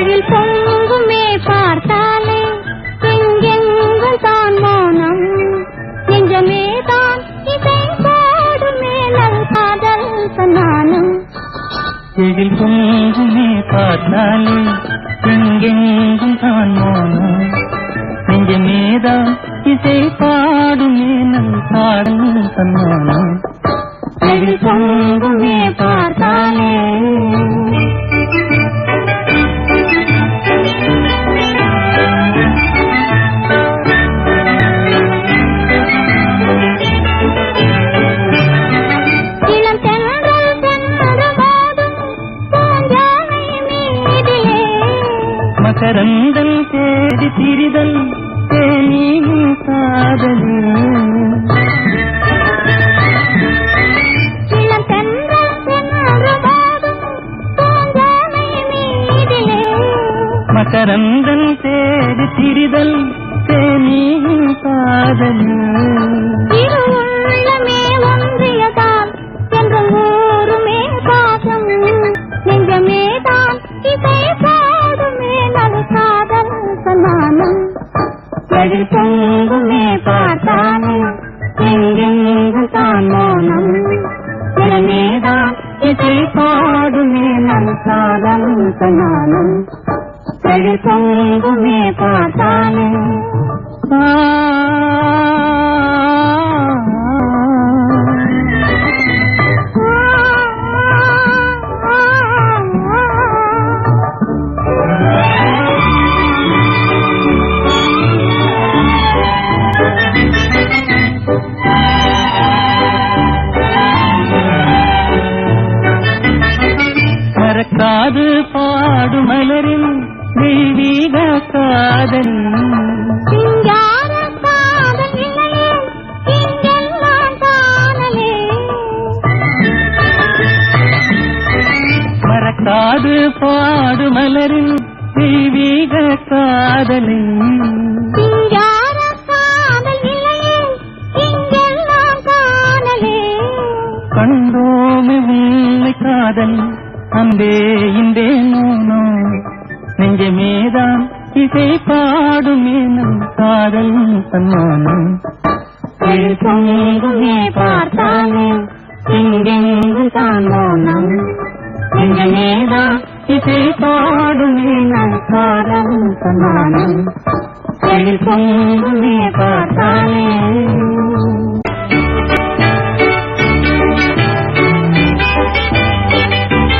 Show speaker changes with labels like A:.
A: எழில் பொங்குமே பார்த்தாலே எங்கெங்கும் தான் மௌனம் நெஞ்சமேதான் இசை பாடுமே நல் காதல் சன்னானம்
B: எழில் பொங்குமே பார்த்தாலே எங்கெங்கும் தான் மௌனம் நெஞ்சமேதான் இசை பாடுமே நல் காதல் சன்னானம் எழில் பொங்குமே பார்த்தாலே மகரந்தன் தேடி திரிதல் தேனியின் காதலே மகரந்தன் தேடி திரிதல் தேனியின் காதலே
A: உள்ளமே ஒன்றியதால் என்ற ஊருமே பாசம் நெஞ்சமேதான் இசை பாடுமே நல் காதல் சன்னானம் எழில் பொங்குமே பார்த்தாலே எங்கெங்கும் தான் மௌனம் நெஞ்சமேதான் இசை பாடுமே நல் காதல் சன்னானம் எழில் பொங்குமே பார்த்தாலே
B: மறக்காது பாடும் மலரின் தெய்வீக காதல்
A: சிங்கார காதல் நிலையே இங்கெல்லாம் காணலே
B: மறக்காது பாடும் மலரின் தெய்வீக காதலை
A: சிங்கார காதல் நிலையே இங்கெல்லாம் காணலே
B: கண்டோமே உண்மை காதல் அன்பே இந்தே நோனோ நெஞ்சமேதான் இசை பாடுமே நம் காதல் சன்னானம்
A: எழில் பொங்குமே பார்த்தாலே எங்கெங்கும் தான் மௌனம் நெஞ்சமேதான்
B: இசை பாடுமே நம் காதல் சன்னானம்
A: எழில் பொங்குமே பார்த்தாலே